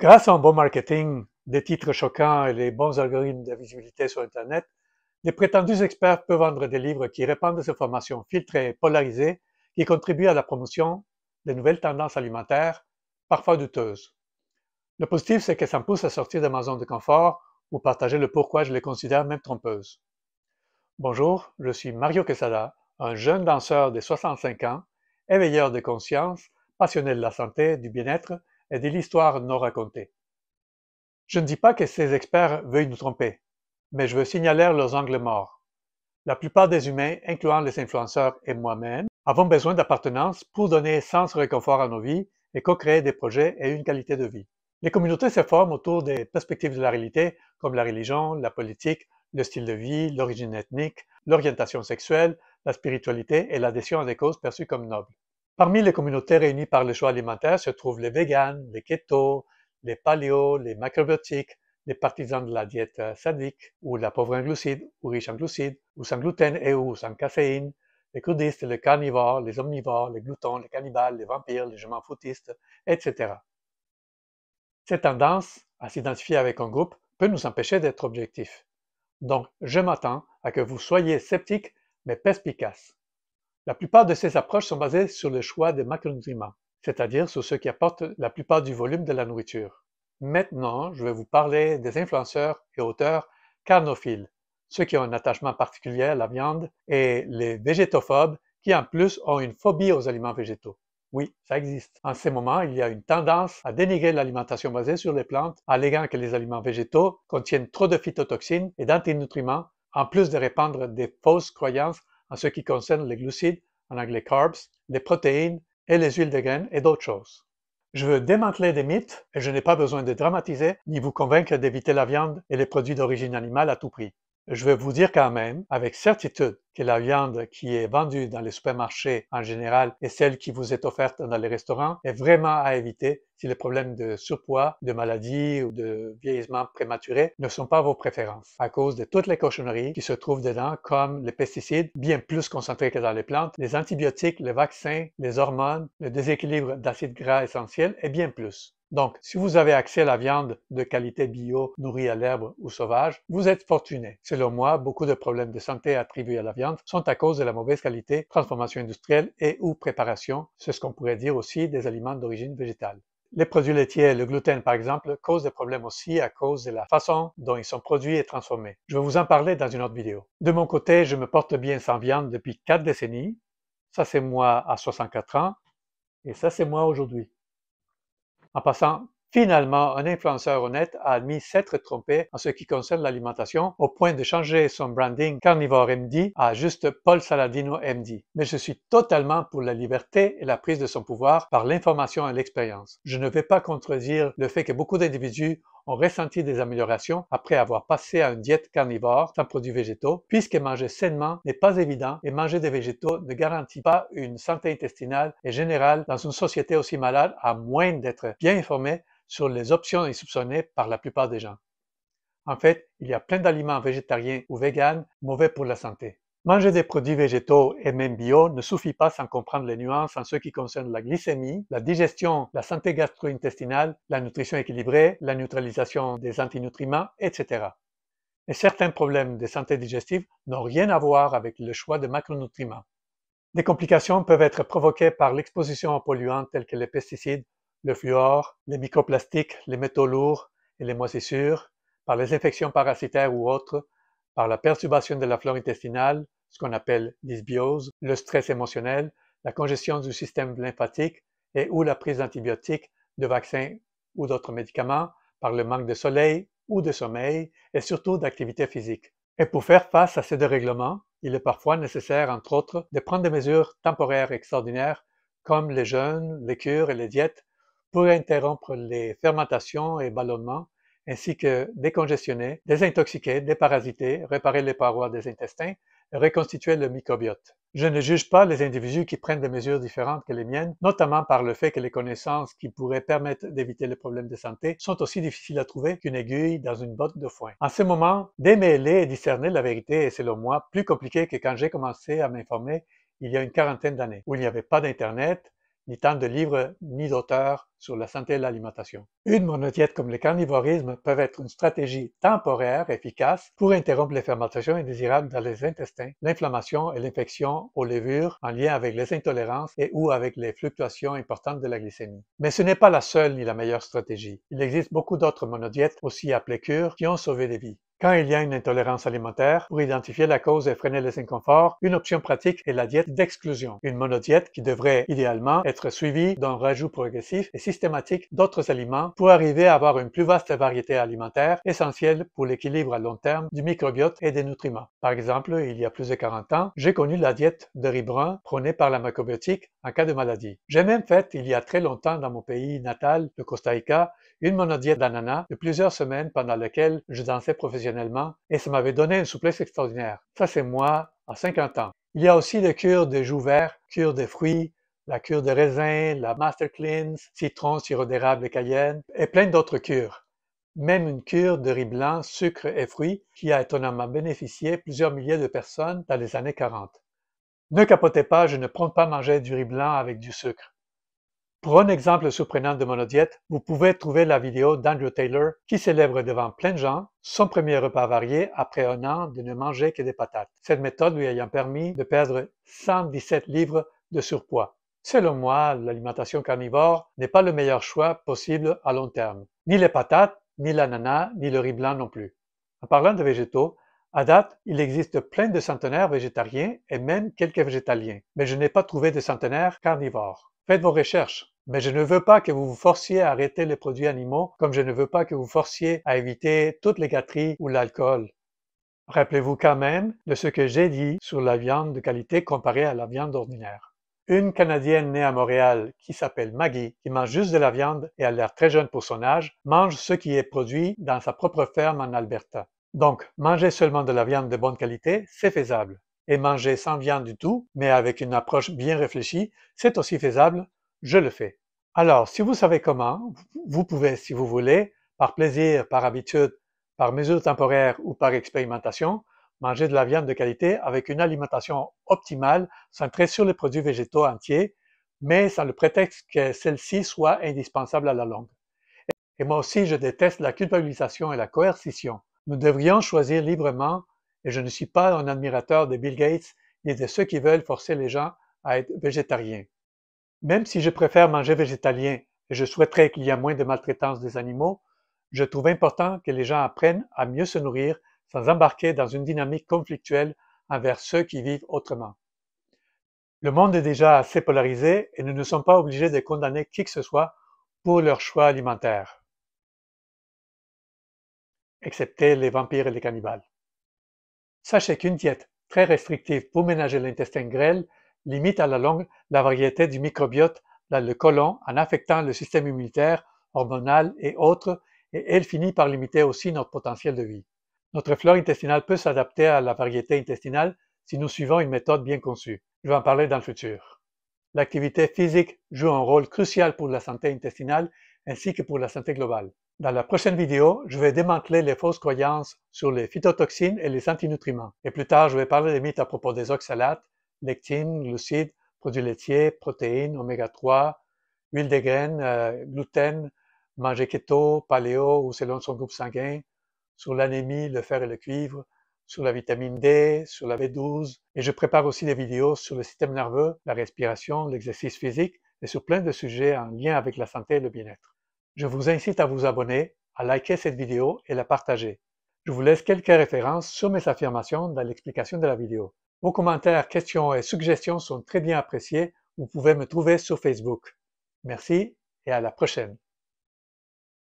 Grâce à un bon marketing, des titres choquants et les bons algorithmes de visibilité sur Internet, les prétendus experts peuvent vendre des livres qui répandent des informations filtrées et polarisées qui contribuent à la promotion des nouvelles tendances alimentaires, parfois douteuses. Le positif, c'est que ça me pousse à sortir de ma zone de confort ou partager le pourquoi je les considère même trompeuses. Bonjour, je suis Mario Quesada, un jeune danseur de 65 ans, éveilleur de conscience, passionné de la santé, du bien-être et de l'histoire non racontée. Je ne dis pas que ces experts veuillent nous tromper, mais je veux signaler leurs angles morts. La plupart des humains, incluant les influenceurs et moi-même, avons besoin d'appartenance pour donner sens et réconfort à nos vies et co-créer des projets et une qualité de vie. Les communautés se forment autour des perspectives de la réalité comme la religion, la politique, le style de vie, l'origine ethnique, l'orientation sexuelle, la spiritualité et l'adhésion à des causes perçues comme nobles. Parmi les communautés réunies par le choix alimentaire se trouvent les véganes, les ketos, les paléos, les macrobiotiques, les partisans de la diète sadique, ou la pauvre en glucides, ou riche en glucides, ou sans gluten et ou sans caféine, les crudites, les carnivores, les omnivores, les gloutons, les cannibales, les vampires, les je m'en foutistes, etc. Cette tendance à s'identifier avec un groupe peut nous empêcher d'être objectifs. Donc, je m'attends à que vous soyez sceptiques mais perspicaces. La plupart de ces approches sont basées sur le choix des macronutriments, c'est-à-dire sur ceux qui apportent la plupart du volume de la nourriture. Maintenant, je vais vous parler des influenceurs et auteurs carnophiles, ceux qui ont un attachement particulier à la viande, et les végétophobes qui en plus ont une phobie aux aliments végétaux. Oui, ça existe. En ces moments, il y a une tendance à dénigrer l'alimentation basée sur les plantes, alléguant que les aliments végétaux contiennent trop de phytotoxines et d'antinutriments, en plus de répandre des fausses croyances en ce qui concerne les glucides, en anglais carbs, les protéines et les huiles de graines et d'autres choses. Je veux démanteler des mythes et je n'ai pas besoin de dramatiser ni vous convaincre d'éviter la viande et les produits d'origine animale à tout prix. Je veux vous dire quand même, avec certitude, que la viande qui est vendue dans les supermarchés en général et celle qui vous est offerte dans les restaurants est vraiment à éviter si les problèmes de surpoids, de maladies ou de vieillissement prématuré ne sont pas vos préférences, à cause de toutes les cochonneries qui se trouvent dedans, comme les pesticides, bien plus concentrés que dans les plantes, les antibiotiques, les vaccins, les hormones, le déséquilibre d'acides gras essentiels et bien plus. Donc, si vous avez accès à la viande de qualité bio, nourrie à l'herbe ou sauvage, vous êtes fortuné. Selon moi, beaucoup de problèmes de santé attribués à la viande sont à cause de la mauvaise qualité, transformation industrielle et ou préparation, c'est ce qu'on pourrait dire aussi des aliments d'origine végétale. Les produits laitiers et le gluten, par exemple, causent des problèmes aussi à cause de la façon dont ils sont produits et transformés. Je vais vous en parler dans une autre vidéo. De mon côté, je me porte bien sans viande depuis 4 décennies. Ça, c'est moi à 64 ans et ça, c'est moi aujourd'hui. En passant, finalement, un influenceur honnête a admis s'être trompé en ce qui concerne l'alimentation au point de changer son branding Carnivore MD à juste Paul Saladino MD. Mais je suis totalement pour la liberté et la prise de son pouvoir par l'information et l'expérience. Je ne vais pas contredire le fait que beaucoup d'individus ont ressenti des améliorations après avoir passé à une diète carnivore sans produits végétaux, puisque manger sainement n'est pas évident et manger des végétaux ne garantit pas une santé intestinale et générale dans une société aussi malade, à moins d'être bien informé sur les options insoupçonnées par la plupart des gens. En fait, il y a plein d'aliments végétariens ou véganes mauvais pour la santé. Manger des produits végétaux et même bio ne suffit pas sans comprendre les nuances en ce qui concerne la glycémie, la digestion, la santé gastro-intestinale, la nutrition équilibrée, la neutralisation des antinutriments, etc. Et certains problèmes de santé digestive n'ont rien à voir avec le choix de macronutriments. Des complications peuvent être provoquées par l'exposition aux polluants tels que les pesticides, le fluor, les microplastiques, les métaux lourds et les moisissures, par les infections parasitaires ou autres, par la perturbation de la flore intestinale, ce qu'on appelle dysbiose, le stress émotionnel, la congestion du système lymphatique et ou la prise d'antibiotiques, de vaccins ou d'autres médicaments, par le manque de soleil ou de sommeil et surtout d'activité physique. Et pour faire face à ces dérèglements, il est parfois nécessaire, entre autres, de prendre des mesures temporaires extraordinaires comme les jeûnes, les cures et les diètes pour interrompre les fermentations et ballonnements, ainsi que décongestionner, désintoxiquer, déparasiter, réparer les parois des intestins et reconstituer le microbiote. Je ne juge pas les individus qui prennent des mesures différentes que les miennes, notamment par le fait que les connaissances qui pourraient permettre d'éviter les problèmes de santé sont aussi difficiles à trouver qu'une aiguille dans une botte de foin. En ce moment, démêler et discerner la vérité est selon moi plus compliqué que quand j'ai commencé à m'informer il y a une quarantaine d'années, où il n'y avait pas d'Internet, ni tant de livres ni d'auteurs sur la santé et l'alimentation. Une monodiète comme le carnivorisme peut être une stratégie temporaire efficace pour interrompre les fermentations indésirables dans les intestins, l'inflammation et l'infection aux levures en lien avec les intolérances et ou avec les fluctuations importantes de la glycémie. Mais ce n'est pas la seule ni la meilleure stratégie. Il existe beaucoup d'autres monodiètes, aussi appelées cures, qui ont sauvé des vies. Quand il y a une intolérance alimentaire, pour identifier la cause et freiner les inconforts, une option pratique est la diète d'exclusion, une monodiète qui devrait idéalement être suivie d'un rajout progressif et systématique d'autres aliments pour arriver à avoir une plus vaste variété alimentaire essentielle pour l'équilibre à long terme du microbiote et des nutriments. Par exemple, il y a plus de 40 ans, j'ai connu la diète de riz brun prônée par la macrobiotique en cas de maladie. J'ai même fait, il y a très longtemps dans mon pays natal, le Costa Rica, une monodiète d'ananas de plusieurs semaines pendant laquelle je dansais professionnellement et ça m'avait donné une souplesse extraordinaire. Ça, c'est moi à 50 ans. Il y a aussi des cures de joues verts, cure de fruits, la cure de raisin, la Master Cleanse, citron, sirop d'érable et cayenne, et plein d'autres cures. Même une cure de riz blanc, sucre et fruits qui a étonnamment bénéficié plusieurs milliers de personnes dans les années 40. Ne capotez pas, je ne prône pas manger du riz blanc avec du sucre. Pour un exemple surprenant de monodiète, vous pouvez trouver la vidéo d'Andrew Taylor qui célèbre devant plein de gens son premier repas varié après un an de ne manger que des patates. Cette méthode lui ayant permis de perdre 117 livres de surpoids. Selon moi, l'alimentation carnivore n'est pas le meilleur choix possible à long terme. Ni les patates, ni l'ananas, ni le riz blanc non plus. En parlant de végétaux, à date, il existe plein de centenaires végétariens et même quelques végétaliens, mais je n'ai pas trouvé de centenaires carnivores. Faites vos recherches, mais je ne veux pas que vous vous forciez à arrêter les produits animaux comme je ne veux pas que vous forciez à éviter toutes les gâteries ou l'alcool. Rappelez-vous quand même de ce que j'ai dit sur la viande de qualité comparée à la viande ordinaire. Une Canadienne née à Montréal qui s'appelle Maggie, qui mange juste de la viande et a l'air très jeune pour son âge, mange ce qui est produit dans sa propre ferme en Alberta. Donc, manger seulement de la viande de bonne qualité, c'est faisable. Et manger sans viande du tout, mais avec une approche bien réfléchie, c'est aussi faisable, je le fais. Alors, si vous savez comment, vous pouvez, si vous voulez, par plaisir, par habitude, par mesure temporaire ou par expérimentation, manger de la viande de qualité avec une alimentation optimale centrée sur les produits végétaux entiers, mais sans le prétexte que celle-ci soit indispensable à la longue. Et moi aussi, je déteste la culpabilisation et la coercition. Nous devrions choisir librement, et je ne suis pas un admirateur de Bill Gates ni de ceux qui veulent forcer les gens à être végétariens. Même si je préfère manger végétalien et je souhaiterais qu'il y ait moins de maltraitance des animaux, je trouve important que les gens apprennent à mieux se nourrir sans embarquer dans une dynamique conflictuelle envers ceux qui vivent autrement. Le monde est déjà assez polarisé et nous ne sommes pas obligés de condamner qui que ce soit pour leur choix alimentaire, excepté les vampires et les cannibales. Sachez qu'une diète très restrictive pour ménager l'intestin grêle limite à la longue la variété du microbiote dans le côlon en affectant le système immunitaire, hormonal et autres, et elle finit par limiter aussi notre potentiel de vie. Notre flore intestinale peut s'adapter à la variété intestinale si nous suivons une méthode bien conçue. Je vais en parler dans le futur. L'activité physique joue un rôle crucial pour la santé intestinale ainsi que pour la santé globale. Dans la prochaine vidéo, je vais démanteler les fausses croyances sur les phytotoxines et les antinutriments. Et plus tard, je vais parler des mythes à propos des oxalates, lectines, glucides, produits laitiers, protéines, oméga 3, huile de graines, gluten, manger keto, paléo ou selon son groupe sanguin, sur l'anémie, le fer et le cuivre, sur la vitamine D, sur la B12, et je prépare aussi des vidéos sur le système nerveux, la respiration, l'exercice physique et sur plein de sujets en lien avec la santé et le bien-être. Je vous incite à vous abonner, à liker cette vidéo et la partager. Je vous laisse quelques références sur mes affirmations dans l'explication de la vidéo. Vos commentaires, questions et suggestions sont très bien appréciés. Vous pouvez me trouver sur Facebook. Merci et à la prochaine.